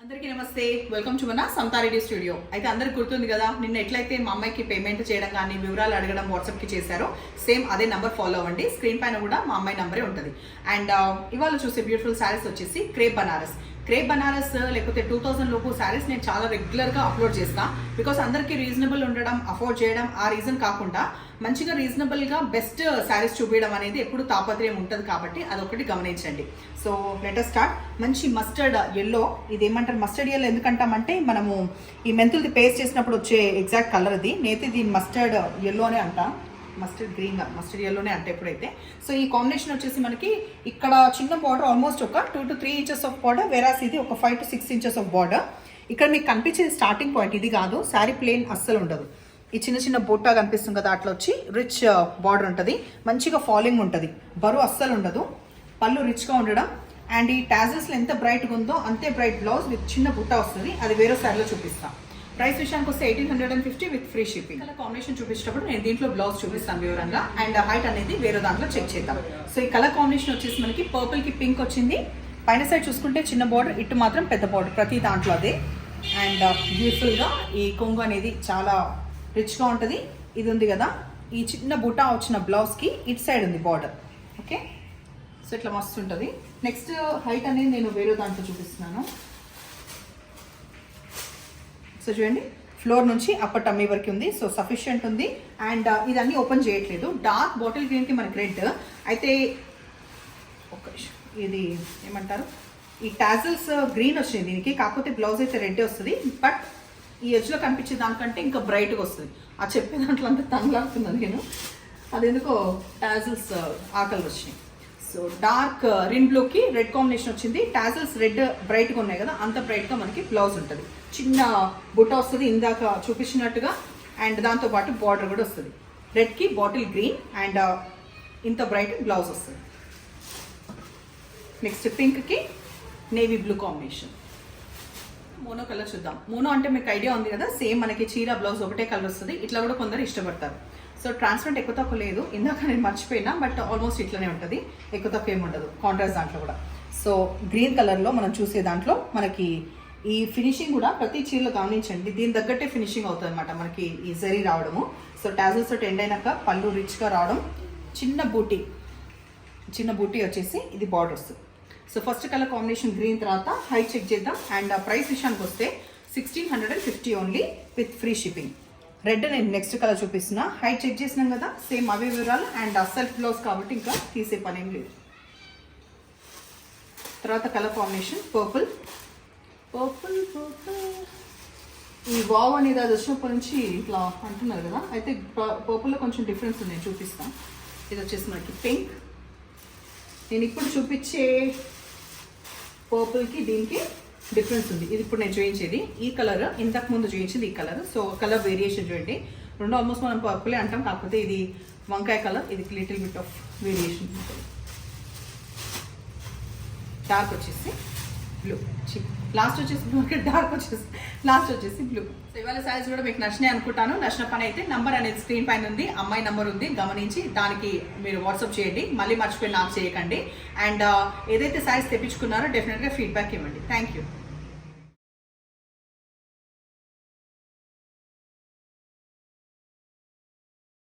అందరికీ నమస్తే, welcome to మన సంతారెడ్డి స్టూడియో. అయితే అందరికి గుర్తుంది కదా, నిన్న ఎట్లయితే మా అమ్మాయికి పేమెంట్ చేయడం కానీ వివరాలు అడగడం వాట్సాప్కి చేశారో సేమ్ అదే నెంబర్ ఫాలో అవ్వండి. స్క్రీన్ పైన కూడా మా అమ్మాయి నెంబరే ఉంటుంది. అండ్ ఇవాళ చూసే బ్యూటిఫుల్ శారీస్ వచ్చేసి క్రేప్ బనారస్ లేకపోతే 2000 లోపు శారీస్ నేను చాలా రెగ్యులర్గా అప్లోడ్ చేస్తాను. బికాస్ అందరికీ రీజనబుల్ ఉండడం, అఫోర్డ్ చేయడం ఆ రీజన్ కాకుండా మంచిగా రీజనబుల్గా బెస్ట్ శారీస్ చూపించడం అనేది ఎప్పుడు తాపత్రయం ఉంటుంది కాబట్టి అదొకటి గమనించండి. So letter start. మంచి మస్టర్డ్ ఎల్లో, ఇది ఏమంటారు మస్టర్డ్ ఎల్లో ఎందుకంటామంటే మనము ఈ మెంతులది పేస్ట్ చేసినప్పుడు వచ్చే ఎగ్జాక్ట్ కలర్ ఇది. నేనైతే దీన్ని మస్టర్డ్ ఎల్లో అనే అంటాం, మస్టర్డ్ గ్రీన్ మస్టర్డ్ ఎల్లోనే అంటే ఎప్పుడైతే. సో ఈ కాంబినేషన్ వచ్చేసి మనకి ఇక్కడ చిన్న బార్డర్ ఆల్మోస్ట్ ఒక 2 to 3 inches ఆఫ్ బార్డర్, వేరాస్ ఇది ఒక 5 to 6 inches ఆఫ్ బార్డర్. ఇక్కడ మీకు కనిపించేది స్టార్టింగ్ పాయింట్ ఇది కాదు, శారీ ప్లేన్ అస్సలు ఉండదు. ఈ చిన్న చిన్న బూటా కనిపిస్తుంది కదా, అట్లా వచ్చి రిచ్ బార్డర్ ఉంటుంది, మంచిగా ఫాలింగ్ ఉంటుంది, బరువు అస్సలు ఉండదు, పళ్ళు రిచ్గా ఉండడం. అండ్ ఈ టాజెస్లో ఎంత బ్రైట్గా ఉందో అంతే బ్రైట్ బ్లౌజ్ విత్ చిన్న బుట్ట వస్తుంది. అది వేరే శారీలో చూపిస్తాను. ప్రైస్ విషయానికి వస్తే 1850 with free shipping. Colour combination చూపించేటప్పుడు నేను దీంట్లో బ్లౌజ్ చూపిస్తాను వివరంగా. అండ్ హైట్ అనేది వేరే దాంట్లో చెక్ చేద్దాం. సో ఈ కలర్ కాంబినేషన్ వచ్చేసి మనకి పర్పుల్కి పింక్ వచ్చింది. పైన సైడ్ చూసుకుంటే చిన్న బార్డర్, ఇటు మాత్రం పెద్ద బార్డర్, ప్రతి దాంట్లో అదే. అండ్ బ్యూటిఫుల్గా ఈ కొంగు అనేది చాలా రిచ్గా ఉంటుంది. ఇది ఉంది కదా, ఈ చిన్న బుటా వచ్చిన బ్లౌజ్కి ఇటు సైడ్ ఉంది బార్డర్. ఓకే, సో ఇట్లా మస్తు ఉంటుంది. నెక్స్ట్ హైట్ అనేది నేను వేరే దాంట్లో చూపిస్తున్నాను. సో చూడండి, ఫ్లోర్ నుంచి అప్పర్ టమ్మీ వరకు ఉంది. సో సఫిషియంట్ ఉంది. అండ్ ఇదన్నీ ఓపెన్ చేయట్లేదు. డార్క్ బాటిల్ గ్రీన్కి మనకి రెడ్ అయితే ఒక ఇది ఏమంటారు, ఈ టాజల్స్ గ్రీన్ వచ్చింది దీనికి, కాకపోతే బ్లౌజ్ అయితే రెడ్ వస్తుంది. బట్ ఈ ఎడ్జ్లో కనిపించే దానికంటే ఇంకా బ్రైట్గా వస్తుంది. ఆ చెప్పే దాంట్లో అంతా తనలాడుతున్నాను నేను, అదెందుకో టాజల్స్ ఆ కలర్ వచ్చినాయి. సో డార్క్ రిన్ బ్లూకి రెడ్ కాంబినేషన్ వచ్చింది. టాజల్స్ రెడ్ బ్రైట్గా ఉన్నాయి కదా, అంత బ్రైట్గా మనకి బ్లౌజ్ ఉంటుంది. చిన్న బుట్ట వస్తుంది ఇందాక చూపించినట్టుగా. అండ్ దాంతోపాటు బార్డర్ కూడా వస్తుంది. రెడ్కి బాటిల్ గ్రీన్ అండ్ ఇంత బ్రైట్ బ్లౌజ్ వస్తుంది. నెక్స్ట్ పింక్కి navy blue combination. Mono colour చూద్దాం. మోనో అంటే మీకు ఐడియా ఉంది కదా, సేమ్ మనకి చీర బ్లౌజ్ ఒకటే కలర్ వస్తుంది. ఇట్లా కూడా కొందరు ఇష్టపడతారు. సో ట్రాన్స్పరెంట్ ఎక్కువ తక్కువ లేదు, ఇందాక నేను మర్చిపోయినా, బట్ ఆల్మోస్ట్ ఇట్లనే ఉంటుంది, ఎక్కువ తక్కువ ఏమి ఉండదు. కాంట్రాస్ట్ దాంట్లో కూడా. సో గ్రీన్ కలర్లో మనం చూసే దాంట్లో మనకి ఈ ఫినిషింగ్ కూడా ప్రతి చీరలో గమనించండి, దీని తగ్గట్టే ఫినిషింగ్ అవుతుంది అనమాట మనకి ఈ జరీ రావడము. సో టాజల్స్ ఎండ్ అయినాక పళ్ళు రిచ్గా రావడం, చిన్న బూటీ వచ్చేసి ఇది బార్డర్ వస్తుంది. So first colour combination green, తర్వాత హైట్ చెక్ చేద్దాం. అండ్ ప్రైస్ విషయానికి వస్తే 1650 only with free shipping. Red నేను నెక్స్ట్ కలర్ చూపిస్తున్నా. హైట్ చెక్ చేసినాం కదా, సేమ్ అవే వివరాలు. అండ్ సెల్ఫ్ బ్లౌజ్ కాబట్టి ఇంకా తీసే పని ఏం లేదు. తర్వాత కలర్ కాంబినేషన్ పర్పుల్. ఈ వావ్ అనేది అది వచ్చినప్పటి నుంచి ఇట్లా అంటున్నారు కదా, అయితే పర్పుల్లో కొంచెం డిఫరెన్స్ ఉంది, నేను చూపిస్తాను. ఇది వచ్చేసి మనకి పింక్. నేను ఇప్పుడు చూపించే పర్పుల్కి దీనికి డిఫరెన్స్ ఉంది. ఇది ఇప్పుడు నేను చూపించేది ఈ కలర్, ఇంతకు ముందు చూపించింది ఈ కలర్. సో కలర్ వేరియేషన్ చూడండి, రెండు ఆల్మోస్ట్ మనం పర్పులే అంటాం, కాకపోతే ఇది వంకాయ కలర్, ఇది little bit of variation. Dark వచ్చేసి బ్లూ, లాస్ట్ వచ్చేసి బ్లూ. సో ఇవాళ శారీస్ కూడా మీకు నచ్చినాయి అనుకుంటాను. నచ్చిన పని అయితే నంబర్ అనేది స్క్రీన్ పైన ఉంది, అమ్మాయి నంబర్ ఉంది, గమనించి దానికి మీరు వాట్సాప్ చేయండి. మళ్ళీ మర్చిపోయి నాకు చేయకండి. అండ్ ఏదైతే శారీస్ తెప్పించుకున్నారో డెఫినెట్గా ఫీడ్బ్యాక్ ఇవ్వండి. Thank you.